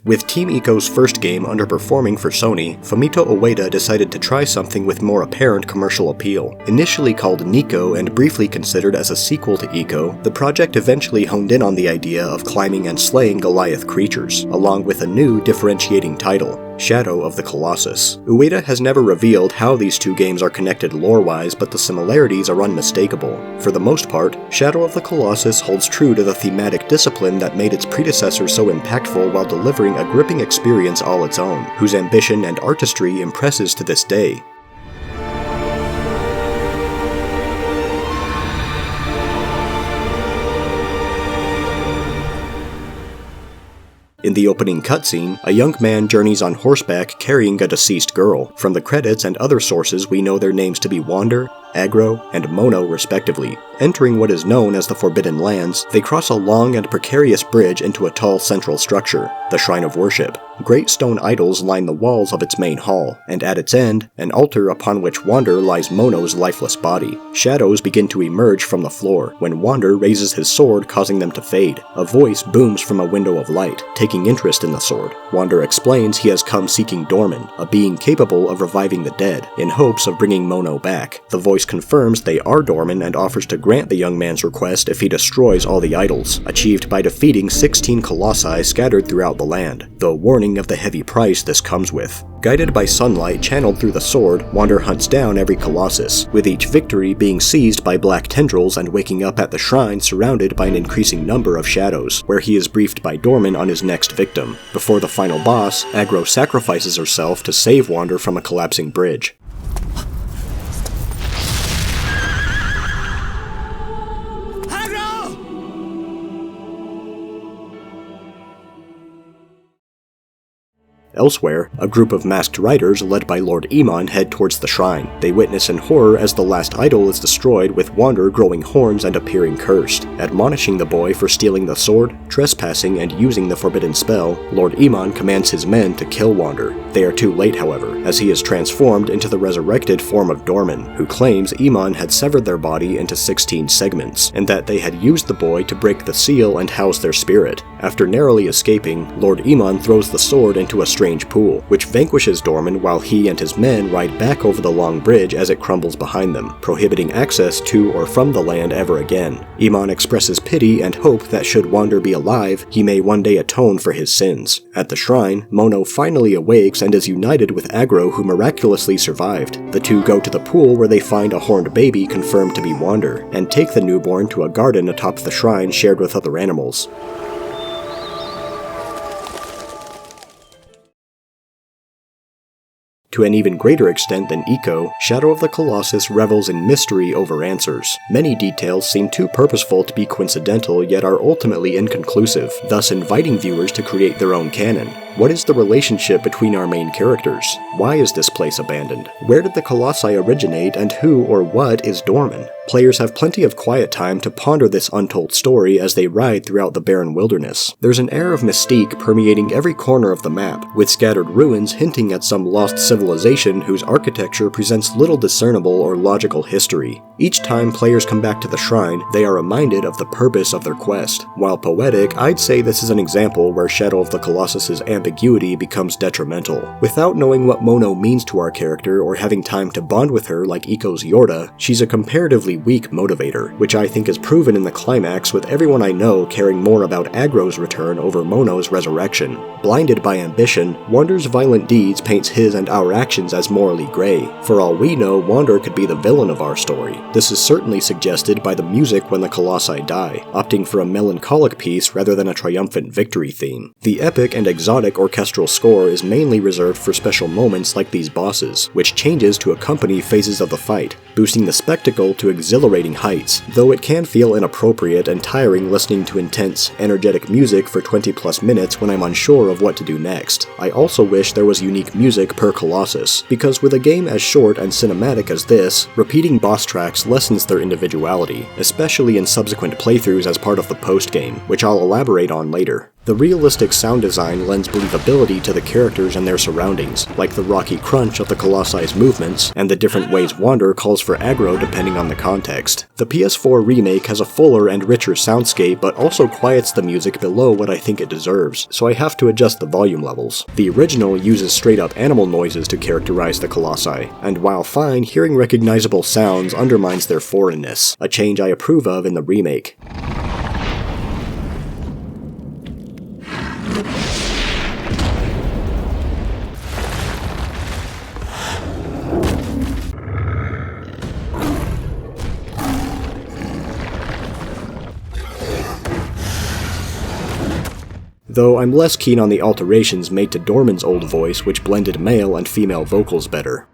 With Team Ico's first game underperforming for Sony, Fumito Ueda decided to try something with more apparent commercial appeal. Initially called Nico and briefly considered as a sequel to Ico, the project eventually honed in on the idea of climbing and slaying Goliath creatures, along with a new differentiating title, Shadow of the Colossus. Ueda has never revealed how these two games are connected lore-wise, but the similarities are unmistakable. For the most part, Shadow of the Colossus holds true to the thematic discipline that made its predecessor so impactful while delivering a gripping experience all its own, whose ambition and artistry impresses to this day. In the opening cutscene, a young man journeys on horseback carrying a deceased girl. From the credits and other sources, we know their names to be Wander, Agro, and Mono respectively. Entering what is known as the Forbidden Lands, they cross a long and precarious bridge into a tall central structure, the Shrine of Worship. Great stone idols line the walls of its main hall, and at its end, an altar upon which Wander lies Mono's lifeless body. Shadows begin to emerge from the floor, when Wander raises his sword, causing them to fade. A voice booms from a window of light, taking interest in the sword. Wander explains he has come seeking Dorman, a being capable of reviving the dead, in hopes of bringing Mono back. The voice confirms they are Dorman and offers to grant the young man's request if he destroys all the idols, achieved by defeating 16 colossi scattered throughout the land, though warning of the heavy price this comes with. Guided by sunlight channeled through the sword, Wander hunts down every colossus, with each victory being seized by black tendrils and waking up at the shrine surrounded by an increasing number of shadows, where he is briefed by Dorman on his next victim. Before the final boss, Agro sacrifices herself to save Wander from a collapsing bridge. Elsewhere, a group of masked riders led by Lord Iman head towards the shrine. They witness in horror as the last idol is destroyed, with Wander growing horns and appearing cursed. Admonishing the boy for stealing the sword, trespassing, and using the forbidden spell, Lord Iman commands his men to kill Wander. They are too late, however, as he is transformed into the resurrected form of Dorman, who claims Iman had severed their body into 16 segments, and that they had used the boy to break the seal and house their spirit. After narrowly escaping, Lord Iman throws the sword into a strange pool, which vanquishes Dorman while he and his men ride back over the long bridge as it crumbles behind them, prohibiting access to or from the land ever again. Iman expresses pity and hope that should Wander be alive, he may one day atone for his sins. At the shrine, Mono finally awakes and is united with Agro, who miraculously survived. The two go to the pool where they find a horned baby confirmed to be Wander, and take the newborn to a garden atop the shrine shared with other animals. To an even greater extent than Ico, Shadow of the Colossus revels in mystery over answers. Many details seem too purposeful to be coincidental, yet are ultimately inconclusive, thus inviting viewers to create their own canon. What is the relationship between our main characters? Why is this place abandoned? Where did the Colossi originate, and who or what is Dorman? Players have plenty of quiet time to ponder this untold story as they ride throughout the barren wilderness. There's an air of mystique permeating every corner of the map, with scattered ruins hinting at some lost civilization whose architecture presents little discernible or logical history. Each time players come back to the shrine, they are reminded of the purpose of their quest. While poetic, I'd say this is an example where Shadow of the Colossus's ambiguity becomes detrimental. Without knowing what Mono means to our character or having time to bond with her like Ico's Yorda, she's a comparatively weak motivator, which I think is proven in the climax, with everyone I know caring more about Agro's return over Mono's resurrection. Blinded by ambition, Wander's violent deeds paints his and our actions as morally gray. For all we know, Wander could be the villain of our story. This is certainly suggested by the music when the Colossi die, opting for a melancholic piece rather than a triumphant victory theme. The epic and exotic orchestral score is mainly reserved for special moments like these bosses, which changes to accompany phases of the fight, boosting the spectacle to exhilarating heights, though it can feel inappropriate and tiring listening to intense, energetic music for 20+ minutes when I'm unsure of what to do next. I also wish there was unique music per Colossus, because with a game as short and cinematic as this, repeating boss tracks lessens their individuality, especially in subsequent playthroughs as part of the post-game, which I'll elaborate on later. The realistic sound design lends believability to the characters and their surroundings, like the rocky crunch of the Colossus movements, and the different ways Wander calls for aggro depending on the context. The PS4 remake has a fuller and richer soundscape, but also quiets the music below what I think it deserves, so I have to adjust the volume levels. The original uses straight-up animal noises to characterize the Colossi, and while fine, hearing recognizable sounds undermines their foreignness, a change I approve of in the remake. Though I'm less keen on the alterations made to Dorman's old voice, which blended male and female vocals better.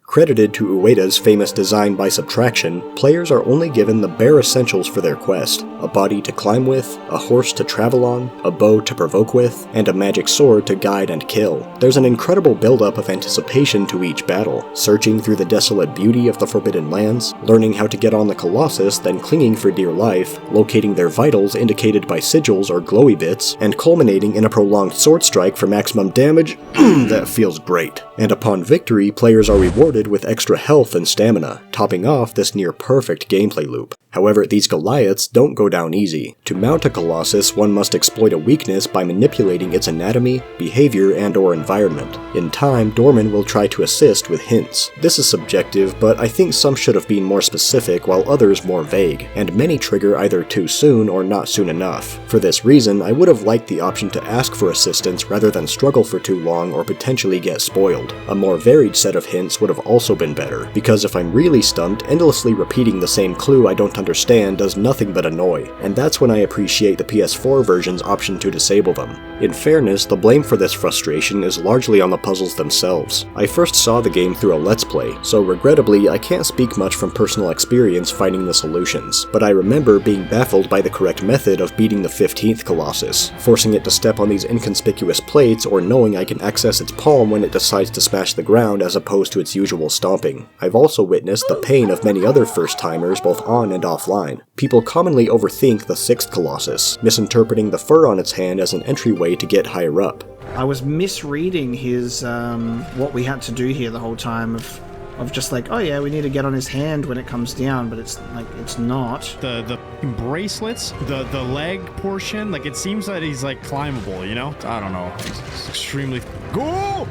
Credited to Ueda's famous design by Subtraction, players are only given the bare essentials for their quest: a body to climb with, a horse to travel on, a bow to provoke with, and a magic sword to guide and kill. There's an incredible build-up of anticipation to each battle, searching through the desolate beauty of the Forbidden Lands, learning how to get on the Colossus, then clinging for dear life, locating their vitals indicated by sigils or glowy bits, and culminating in a prolonged sword strike for maximum damage. That feels great. And upon victory, players are rewarded with extra health and stamina, topping off this near-perfect gameplay loop. However, these Goliaths don't go down easy. To mount a Colossus, one must exploit a weakness by manipulating its anatomy, behavior, and/or environment. In time, Dorman will try to assist with hints. This is subjective, but I think some should have been more specific while others more vague, and many trigger either too soon or not soon enough. For this reason, I would have liked the option to ask for assistance rather than struggle for too long or potentially get spoiled. A more varied set of hints would have also been better, because if I'm really stumped, endlessly repeating the same clue I don't understand does nothing but annoy, and that's when I appreciate the PS4 version's option to disable them. In fairness, the blame for this frustration is largely on the puzzles themselves. I first saw the game through a Let's Play, so regrettably I can't speak much from personal experience finding the solutions, but I remember being baffled by the correct method of beating the 15th Colossus, forcing it to step on these inconspicuous plates or knowing I can access its palm when it decides to smash the ground as opposed to its usual stomping. I've also witnessed the pain of many other first-timers both on and offline. People commonly overthink the 6th Colossus, misinterpreting the fur on its hand as an entryway to get higher up. I was misreading his, what we had to do here the whole time of just like, oh yeah, we need to get on his hand when it comes down, but it's like, it's not. The bracelets, the leg portion, like it seems that he's like climbable, you know? I don't know. It's extremely... Go!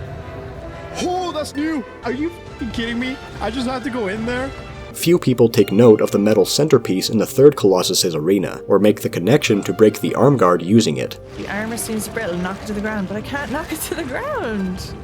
Oh, that's new! Are you kidding me? I just have to go in there? Few people take note of the metal centerpiece in the 3rd Colossus' arena, or make the connection to break the arm guard using it. The armor seems brittle, knock it to the ground, but I can't knock it to the ground!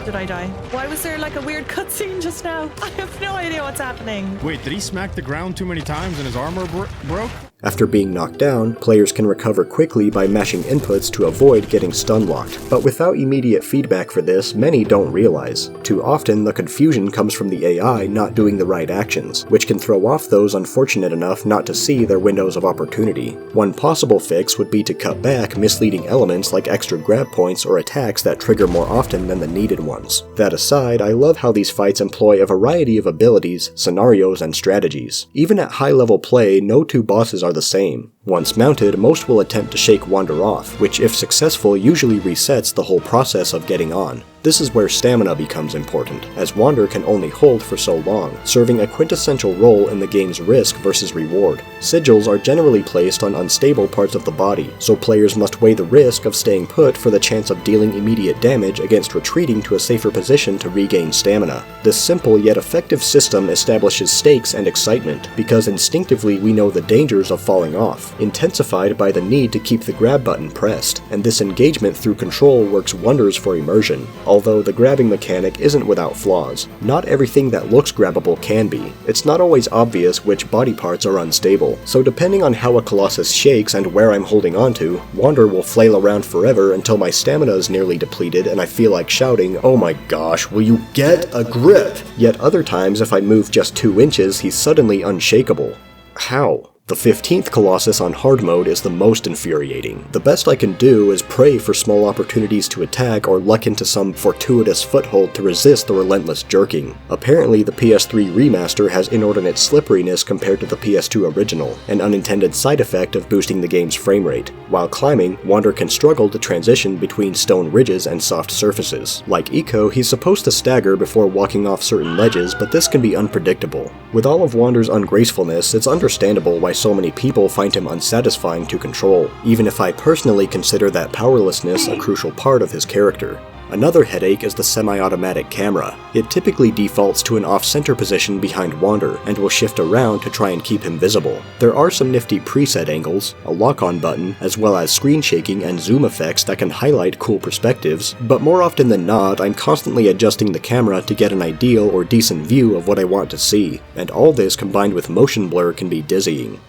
Did I die? Why was there like a weird cutscene just now? I have no idea what's happening. Wait, did he smack the ground too many times and his armor broke? After being knocked down, players can recover quickly by mashing inputs to avoid getting stun-locked, but without immediate feedback for this, many don't realize. Too often, the confusion comes from the AI not doing the right actions, which can throw off those unfortunate enough not to see their windows of opportunity. One possible fix would be to cut back misleading elements like extra grab points or attacks that trigger more often than the needed ones. That aside, I love how these fights employ a variety of abilities, scenarios, and strategies. Even at high-level play, no two bosses are the same. Once mounted, most will attempt to shake Wander off, which if successful usually resets the whole process of getting on. This is where stamina becomes important, as Wander can only hold for so long, serving a quintessential role in the game's risk versus reward. Sigils are generally placed on unstable parts of the body, so players must weigh the risk of staying put for the chance of dealing immediate damage against retreating to a safer position to regain stamina. This simple yet effective system establishes stakes and excitement, because instinctively we know the dangers of falling off, intensified by the need to keep the grab button pressed, and this engagement through control works wonders for immersion. Although the grabbing mechanic isn't without flaws. Not everything that looks grabbable can be. It's not always obvious which body parts are unstable, so depending on how a Colossus shakes and where I'm holding onto, Wander will flail around forever until my stamina is nearly depleted and I feel like shouting, "Oh my gosh, will you get a grip?" Yet other times if I move just 2 inches, he's suddenly unshakable. How? The 15th Colossus on hard mode is the most infuriating. The best I can do is pray for small opportunities to attack or luck into some fortuitous foothold to resist the relentless jerking. Apparently the PS3 remaster has inordinate slipperiness compared to the PS2 original, an unintended side effect of boosting the game's frame rate. While climbing, Wander can struggle to transition between stone ridges and soft surfaces. Like Eco, he's supposed to stagger before walking off certain ledges, but this can be unpredictable. With all of Wander's ungracefulness, it's understandable why so many people find him unsatisfying to control, even if I personally consider that powerlessness a crucial part of his character. Another headache is the semi-automatic camera. It typically defaults to an off-center position behind Wander, and will shift around to try and keep him visible. There are some nifty preset angles, a lock-on button, as well as screen shaking and zoom effects that can highlight cool perspectives, but more often than not, I'm constantly adjusting the camera to get an ideal or decent view of what I want to see, and all this combined with motion blur can be dizzying.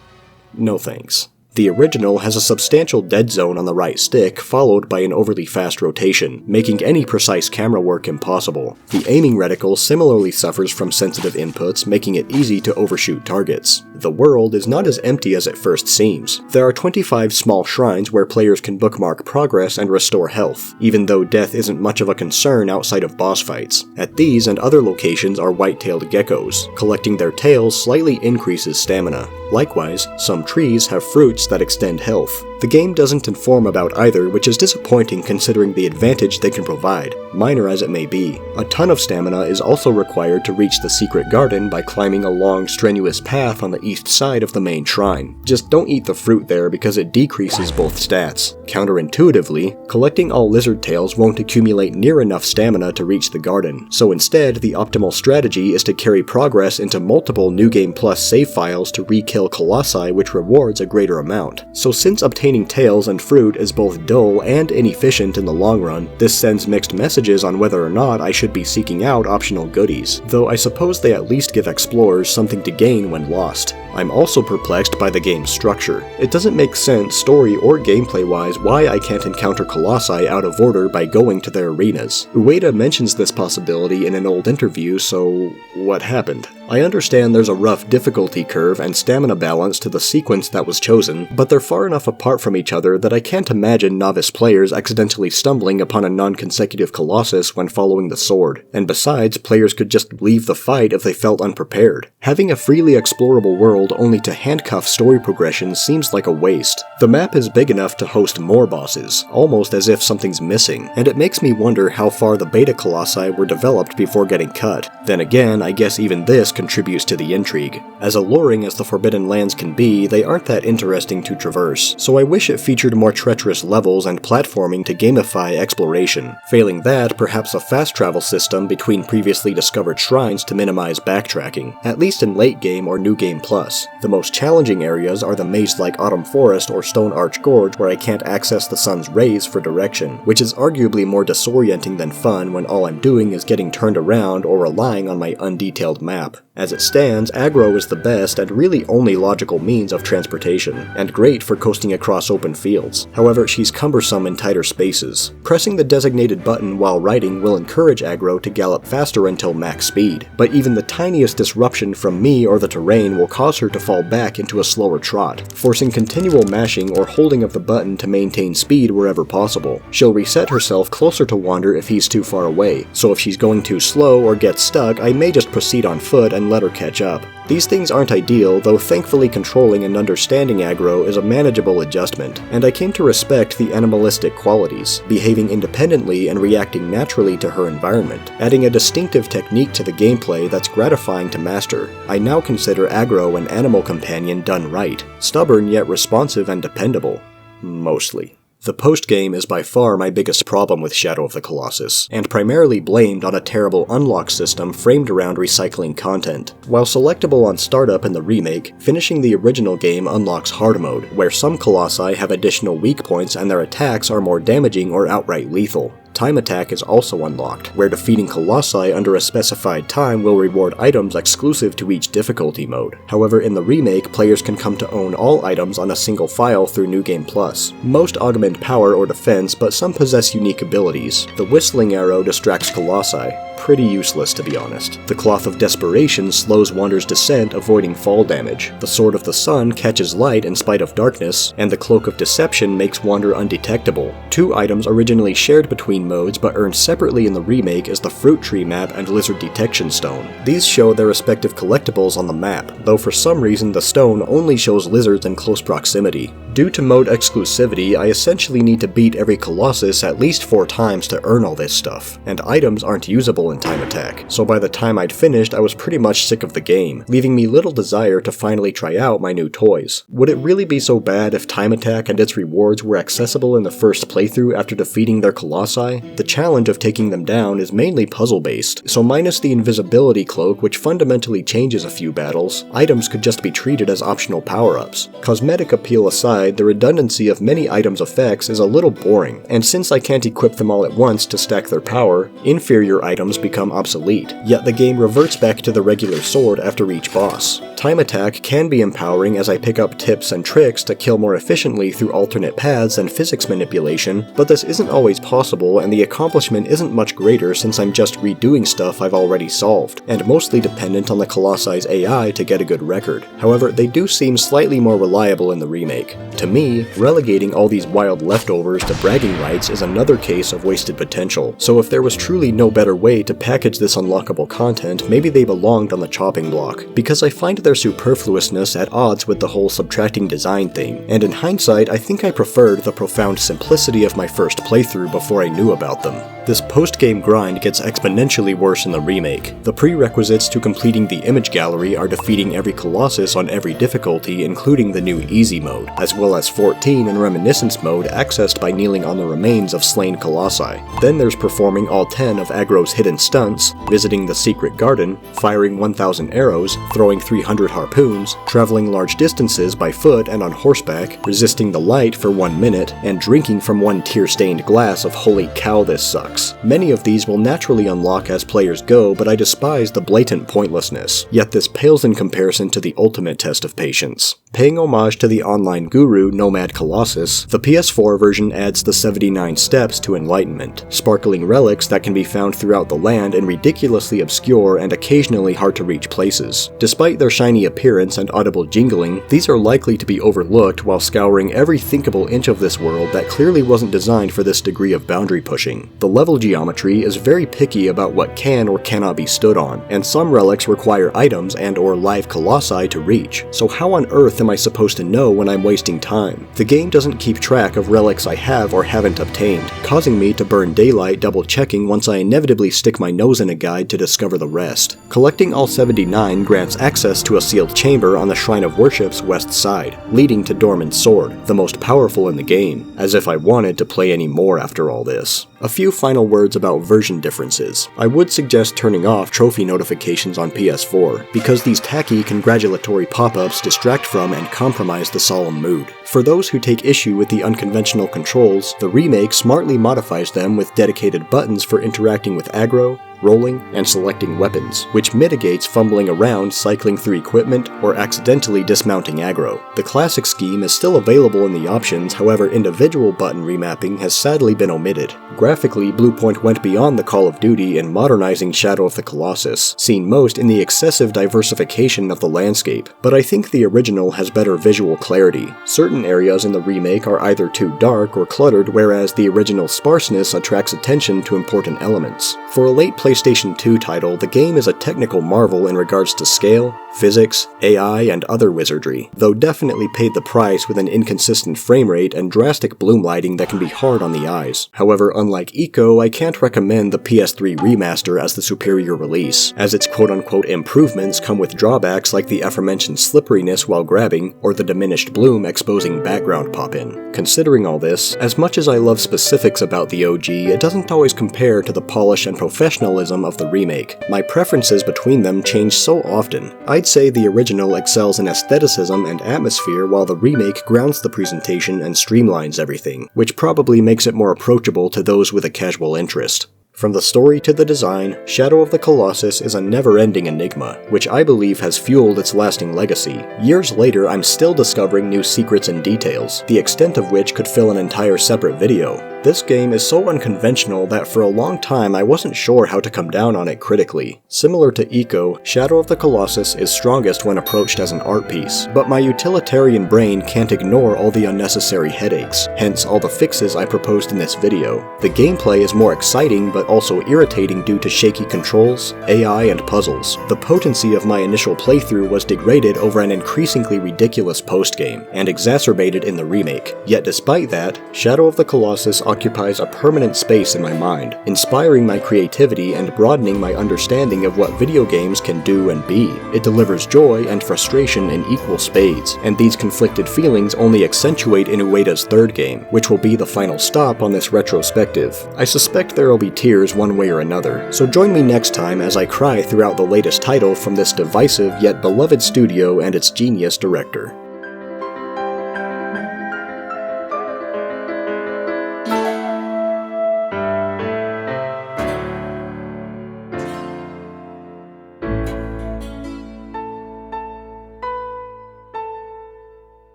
No thanks. The original has a substantial dead zone on the right stick, followed by an overly fast rotation, making any precise camera work impossible. The aiming reticle similarly suffers from sensitive inputs, making it easy to overshoot targets. The world is not as empty as it first seems. There are 25 small shrines where players can bookmark progress and restore health, even though death isn't much of a concern outside of boss fights. At these and other locations are white-tailed geckos. Collecting their tails slightly increases stamina. Likewise, some trees have fruits that extend health. The game doesn't inform about either, which is disappointing considering the advantage they can provide, minor as it may be. A ton of stamina is also required to reach the secret garden by climbing a long, strenuous path on the east side of the main shrine. Just don't eat the fruit there because it decreases both stats. Counterintuitively, collecting all lizard tails won't accumulate near enough stamina to reach the garden, so instead the optimal strategy is to carry progress into multiple New Game Plus save files to re-kill Colossi, which rewards a greater amount. So since obtaining tails and fruit is both dull and inefficient in the long run, this sends mixed messages on whether or not I should be seeking out optional goodies, though I suppose they at least give explorers something to gain when lost. I'm also perplexed by the game's structure. It doesn't make sense story or gameplay-wise why I can't encounter Colossi out of order by going to their arenas. Ueda mentions this possibility in an old interview, so what happened? I understand there's a rough difficulty curve and stamina balance to the sequence that was chosen, but they're far enough apart from each other that I can't imagine novice players accidentally stumbling upon a non-consecutive Colossus when following the sword, and besides, players could just leave the fight if they felt unprepared. Having a freely explorable world only to handcuff story progression seems like a waste. The map is big enough to host more bosses, almost as if something's missing, and it makes me wonder how far the beta Colossi were developed before getting cut. Then again, I guess even this contributes to the intrigue. As alluring as the Forbidden Lands can be, they aren't that interesting to traverse, so I wish it featured more treacherous levels and platforming to gamify exploration. Failing that, perhaps a fast travel system between previously discovered shrines to minimize backtracking, at least in late game or New Game Plus. The most challenging areas are the maze-like Autumn Forest or Stone Arch Gorge where I can't access the sun's rays for direction, which is arguably more disorienting than fun when all I'm doing is getting turned around or relying on my undetailed map. As it stands, aggro is the best and really only logical means of transportation, and great for coasting across open fields. However, she's cumbersome in tighter spaces. Pressing the designated button while riding will encourage aggro to gallop faster until max speed, but even the tiniest disruption from me or the terrain will cause her to fall back into a slower trot, forcing continual mashing or holding of the button to maintain speed wherever possible. She'll reset herself closer to Wander if he's too far away, so if she's going too slow or gets stuck, I may just proceed on foot and let her catch up. These things aren't ideal, though thankfully controlling and understanding aggro is a manageable adjustment, and I came to respect the animalistic qualities, behaving independently and reacting naturally to her environment, adding a distinctive technique to the gameplay that's gratifying to master. I now consider aggro an animal companion done right, stubborn yet responsive and dependable. Mostly. The post-game is by far my biggest problem with Shadow of the Colossus, and primarily blamed on a terrible unlock system framed around recycling content. While selectable on startup in the remake, finishing the original game unlocks hard mode, where some Colossi have additional weak points and their attacks are more damaging or outright lethal. Time attack is also unlocked, where defeating Colossi under a specified time will reward items exclusive to each difficulty mode. However, in the remake, players can come to own all items on a single file through New Game Plus. Most augment power or defense, but some possess unique abilities. The Whistling Arrow distracts Colossi. pretty useless to be honest. The Cloth of Desperation slows Wander's descent, avoiding fall damage. The Sword of the Sun catches light in spite of darkness, and the Cloak of Deception makes Wander undetectable. Two items originally shared between modes but earned separately in the remake is the Fruit Tree map and Lizard Detection Stone. These show their respective collectibles on the map, though for some reason the stone only shows lizards in close proximity. Due to mode exclusivity, I essentially need to beat every Colossus at least 4 times to earn all this stuff, and items aren't usable in Time Attack, so by the time I'd finished I was pretty much sick of the game, leaving me little desire to finally try out my new toys. Would it really be so bad if Time Attack and its rewards were accessible in the first playthrough after defeating their Colossi? The challenge of taking them down is mainly puzzle-based, so minus the invisibility cloak, which fundamentally changes a few battles, items could just be treated as optional power-ups. Cosmetic appeal aside, the redundancy of many items' effects is a little boring, and since I can't equip them all at once to stack their power, inferior items become obsolete, yet the game reverts back to the regular sword after each boss. Time Attack can be empowering as I pick up tips and tricks to kill more efficiently through alternate paths and physics manipulation, but this isn't always possible and the accomplishment isn't much greater since I'm just redoing stuff I've already solved, and mostly dependent on the Colossi's AI to get a good record. However, they do seem slightly more reliable in the remake. To me, relegating all these wild leftovers to bragging rights is another case of wasted potential, so if there was truly no better way to package this unlockable content, maybe they belonged on the chopping block, because I find their superfluousness at odds with the whole subtracting design thing, and in hindsight I think I preferred the profound simplicity of my first playthrough before I knew about them. This post-game grind gets exponentially worse in the remake. The prerequisites to completing the image gallery are defeating every Colossus on every difficulty, including the new easy mode, as well as 14 in reminiscence mode accessed by kneeling on the remains of slain Colossi. Then there's performing all 10 of Aggro's hidden stunts, visiting the secret garden, firing 1000 arrows, throwing 300 harpoons, traveling large distances by foot and on horseback, resisting the light for 1 minute, and drinking from one tear-stained glass of holy cow this sucks. Many of these will naturally unlock as players go, but I despise the blatant pointlessness, yet this pales in comparison to the ultimate test of patience. Paying homage to the online guru Nomad Colossus, the PS4 version adds the 79 steps to enlightenment, sparkling relics that can be found throughout the land in ridiculously obscure and occasionally hard to reach places. Despite their shiny appearance and audible jingling, these are likely to be overlooked while scouring every thinkable inch of this world that clearly wasn't designed for this degree of boundary pushing. The level geometry is very picky about what can or cannot be stood on, and some relics require items and/or live colossi to reach, so how on earth am I supposed to know when I'm wasting time? The game doesn't keep track of relics I have or haven't obtained, causing me to burn daylight double-checking once I inevitably stick my nose in a guide to discover the rest. Collecting all 79 grants access to a sealed chamber on the Shrine of Worship's west side, leading to Dorman's sword, the most powerful in the game, as if I wanted to play any more after all this. A few final words about version differences. I would suggest turning off trophy notifications on PS4, because these tacky congratulatory pop-ups distract from and compromise the solemn mood. For those who take issue with the unconventional controls, the remake smartly modifies them with dedicated buttons for interacting with aggro, rolling, and selecting weapons, which mitigates fumbling around cycling through equipment or accidentally dismounting aggro. The classic scheme is still available in the options, however individual button remapping has sadly been omitted. Graphically, Bluepoint went beyond the Call of Duty in modernizing Shadow of the Colossus, seen most in the excessive diversification of the landscape, but I think the original has better visual clarity. Certain areas in the remake are either too dark or cluttered, whereas the original sparseness attracts attention to important elements. For a late PlayStation 2 title, the game is a technical marvel in regards to scale, physics, AI, and other wizardry, though definitely paid the price with an inconsistent frame rate and drastic bloom lighting that can be hard on the eyes. However, unlike Eco, I can't recommend the PS3 remaster as the superior release, as its quote-unquote improvements come with drawbacks like the aforementioned slipperiness while grabbing, or the diminished bloom exposing background pop-in. Considering all this, as much as I love specifics about the OG, it doesn't always compare to the polish and professionalism of the remake. My preferences between them change so often. I'd say the original excels in aestheticism and atmosphere while the remake grounds the presentation and streamlines everything, which probably makes it more approachable to those with a casual interest. From the story to the design, Shadow of the Colossus is a never-ending enigma, which I believe has fueled its lasting legacy. Years later, I'm still discovering new secrets and details, the extent of which could fill an entire separate video. This game is so unconventional that for a long time I wasn't sure how to come down on it critically. Similar to Eco, Shadow of the Colossus is strongest when approached as an art piece, but my utilitarian brain can't ignore all the unnecessary headaches, hence all the fixes I proposed in this video. The gameplay is more exciting but also irritating due to shaky controls, AI, and puzzles. The potency of my initial playthrough was degraded over an increasingly ridiculous post-game, and exacerbated in the remake. Yet despite that, Shadow of the Colossus occupies a permanent space in my mind, inspiring my creativity and broadening my understanding of what video games can do and be. It delivers joy and frustration in equal spades, and these conflicted feelings only accentuate in Ueda's third game, which will be the final stop on this retrospective. I suspect there will be tears one way or another, so join me next time as I cry throughout the latest title from this divisive yet beloved studio and its genius director.